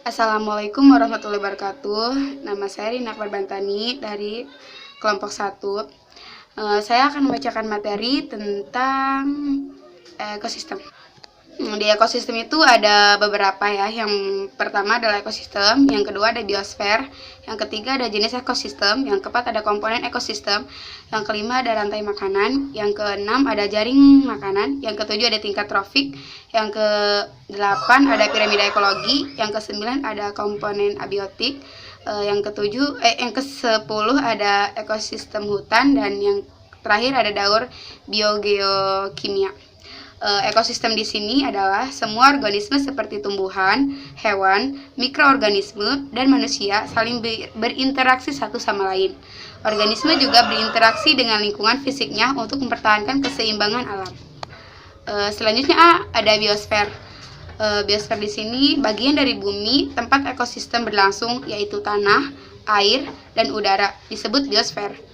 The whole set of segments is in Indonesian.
Assalamualaikum warahmatullahi wabarakatuh. Nama saya Rina Parbantani dari kelompok 1. Saya akan membacakan materi tentang ekosistem. Di ekosistem itu ada beberapa ya. Yang pertama adalah ekosistem, yang kedua ada biosfer, yang ketiga ada jenis ekosistem, yang keempat ada komponen ekosistem, yang kelima ada rantai makanan, yang keenam ada jaring makanan, yang ketujuh ada tingkat trofik, yang ke-8 ada piramida ekologi, yang ke-9 ada komponen abiotik, yang ke-10 ada ekosistem hutan, dan yang terakhir ada daur biogeokimia. Ekosistem di sini adalah semua organisme seperti tumbuhan, hewan, mikroorganisme, dan manusia saling berinteraksi satu sama lain. Organisme juga berinteraksi dengan lingkungan fisiknya untuk mempertahankan keseimbangan alam. Selanjutnya ada biosfer. Biosfer di sini bagian dari bumi tempat ekosistem berlangsung, yaitu tanah, air, dan udara, disebut biosfer.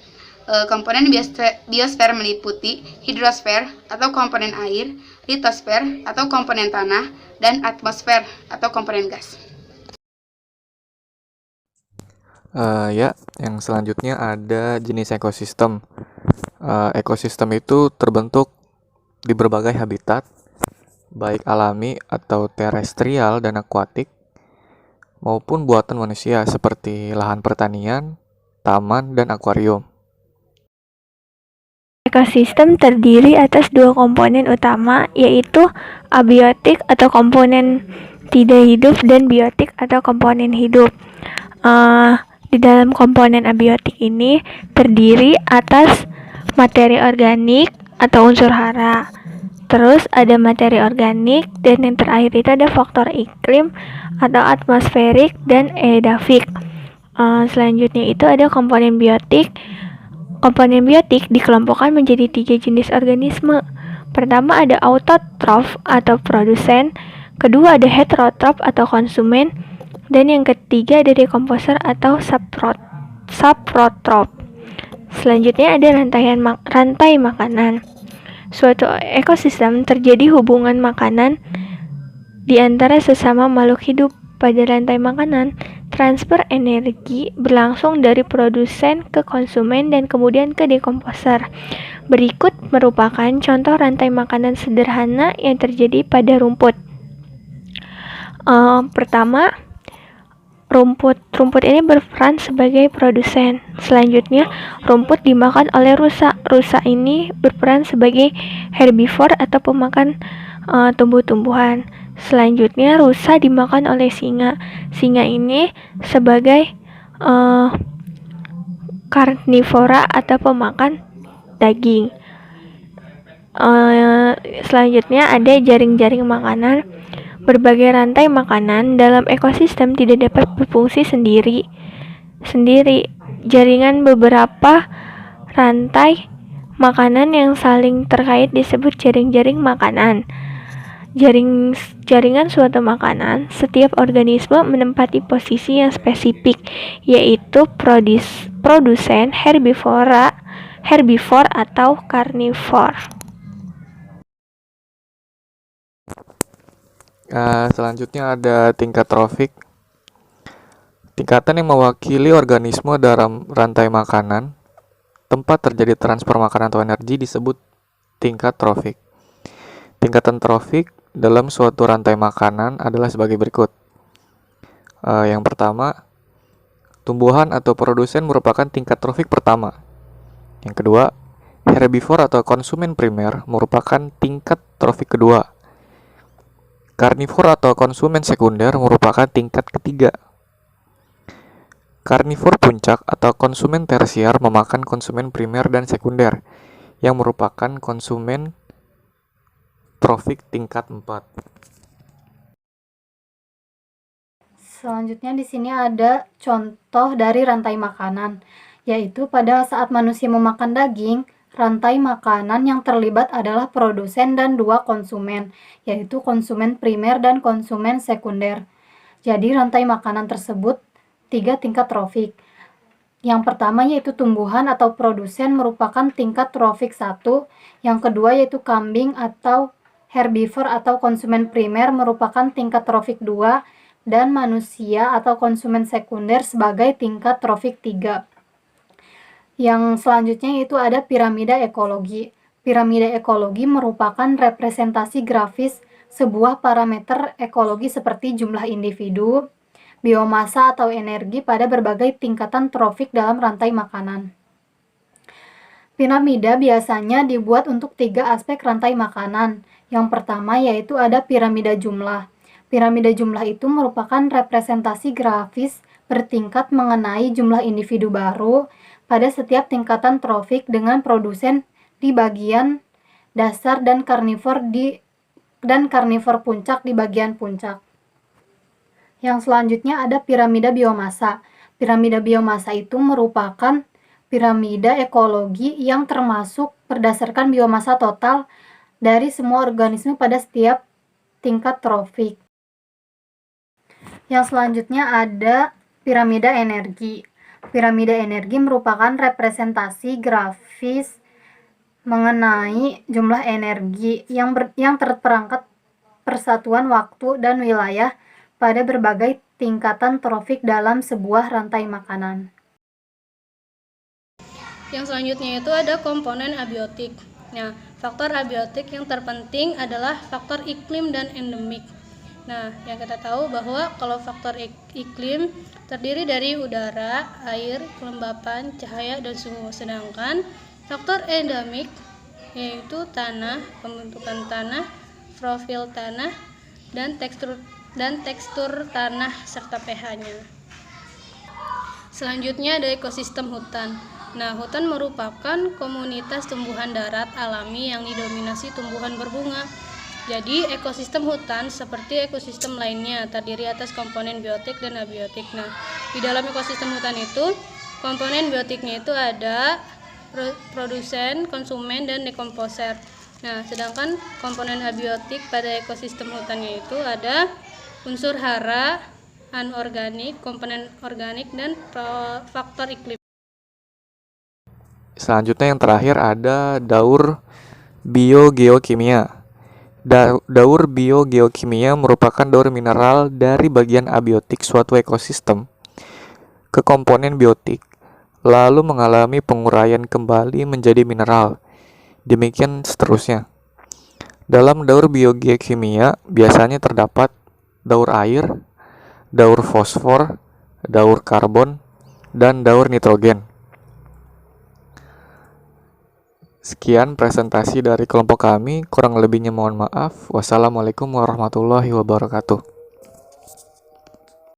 Komponen biosfer meliputi hidrosfer atau komponen air, litosfer atau komponen tanah, dan atmosfer atau komponen gas. Yang selanjutnya ada jenis ekosistem. Ekosistem itu terbentuk di berbagai habitat, baik alami atau terestrial dan akuatik, maupun buatan manusia seperti lahan pertanian, taman, dan akuarium. Ekosistem terdiri atas dua komponen utama, yaitu abiotik atau komponen tidak hidup dan biotik atau komponen hidup. Di dalam komponen abiotik ini terdiri atas materi organik atau unsur hara. Terus ada materi organik, dan yang terakhir itu ada faktor iklim atau atmosferik dan edafik. Selanjutnya itu ada komponen biotik. Komponen biotik dikelompokkan menjadi 3 jenis organisme. Pertama ada autotrof atau produsen, kedua ada heterotrof atau konsumen, dan yang ketiga ada dekomposer atau saprotrof. Selanjutnya ada rantai makanan. Suatu ekosistem terjadi hubungan makanan di antara sesama makhluk hidup. Pada rantai makanan, transfer energi berlangsung dari produsen ke konsumen dan kemudian ke dekomposer. Berikut merupakan contoh rantai makanan sederhana yang terjadi pada rumput. Pertama, rumput ini berperan sebagai produsen. Selanjutnya, rumput dimakan oleh rusa. Rusa ini berperan sebagai herbivor atau pemakan tumbuh-tumbuhan. Selanjutnya, rusa dimakan oleh singa. Singa ini sebagai karnivora atau pemakan daging. Selanjutnya ada jaring-jaring makanan. Berbagai rantai makanan dalam ekosistem tidak dapat berfungsi sendiri. Jaringan beberapa rantai makanan yang saling terkait disebut jaring-jaring makanan. Jaringan suatu makanan, setiap organisme menempati posisi yang spesifik, yaitu produsen, herbivor atau karnivor. Selanjutnya ada tingkat trofik. Tingkatan yang mewakili organisme dalam rantai makanan, tempat terjadi transfer makanan atau energi disebut tingkat trofik. Tingkatan trofik dalam suatu rantai makanan adalah sebagai berikut. Yang pertama, tumbuhan atau produsen merupakan tingkat trofik pertama. Yang kedua, herbivor atau konsumen primer merupakan tingkat trofik kedua. Karnivor atau konsumen sekunder merupakan tingkat ketiga. Karnivor puncak atau konsumen tersier memakan konsumen primer dan sekunder, yang merupakan konsumen trofik tingkat 4. Selanjutnya di sini ada contoh dari rantai makanan, yaitu pada saat manusia memakan daging, rantai makanan yang terlibat adalah produsen dan 2 konsumen, yaitu konsumen primer dan konsumen sekunder. Jadi rantai makanan tersebut 3 tingkat trofik. Yang pertama yaitu tumbuhan atau produsen merupakan tingkat trofik 1, yang kedua yaitu kambing atau herbivor atau konsumen primer merupakan tingkat trofik 2, dan manusia atau konsumen sekunder sebagai tingkat trofik 3. Yang selanjutnya yaitu ada piramida ekologi. Piramida ekologi merupakan representasi grafis sebuah parameter ekologi seperti jumlah individu, biomasa atau energi pada berbagai tingkatan trofik dalam rantai makanan. Piramida biasanya dibuat untuk 3 aspek rantai makanan. Yang pertama yaitu ada piramida jumlah. Piramida jumlah itu merupakan representasi grafis bertingkat mengenai jumlah individu baru pada setiap tingkatan trofik dengan produsen di bagian dasar dan karnivor puncak di bagian puncak. Yang selanjutnya ada piramida biomasa. Piramida biomasa itu merupakan piramida ekologi yang termasuk berdasarkan biomasa total dari semua organisme pada setiap tingkat trofik. Yang selanjutnya ada piramida energi. Piramida energi merupakan representasi grafis mengenai jumlah energi yang terperangkat persatuan waktu dan wilayah pada berbagai tingkatan trofik dalam sebuah rantai makanan. Yang selanjutnya itu ada komponen abiotik. Nah, faktor abiotik yang terpenting adalah faktor iklim dan endemik. Nah, yang kita tahu bahwa kalau faktor iklim terdiri dari udara, air, kelembapan, cahaya, dan suhu. Sedangkan faktor endemik yaitu tanah, pembentukan tanah, profil tanah, dan tekstur tanah serta pH-nya. Selanjutnya ada ekosistem hutan. Nah, hutan merupakan komunitas tumbuhan darat alami yang didominasi tumbuhan berbunga. Jadi, ekosistem hutan seperti ekosistem lainnya terdiri atas komponen biotik dan abiotik. Nah, di dalam ekosistem hutan itu, komponen biotiknya itu ada produsen, konsumen, dan dekomposer. Nah, sedangkan komponen abiotik pada ekosistem hutannya itu ada unsur hara, anorganik, komponen organik, dan faktor iklim. Selanjutnya yang terakhir ada daur biogeokimia. Daur biogeokimia merupakan daur mineral dari bagian abiotik suatu ekosistem ke komponen biotik, lalu mengalami penguraian kembali menjadi mineral. Demikian seterusnya. Dalam daur biogeokimia biasanya terdapat daur air, daur fosfor, daur karbon, dan daur nitrogen. Sekian presentasi dari kelompok kami, kurang lebihnya mohon maaf. Wassalamualaikum warahmatullahi wabarakatuh.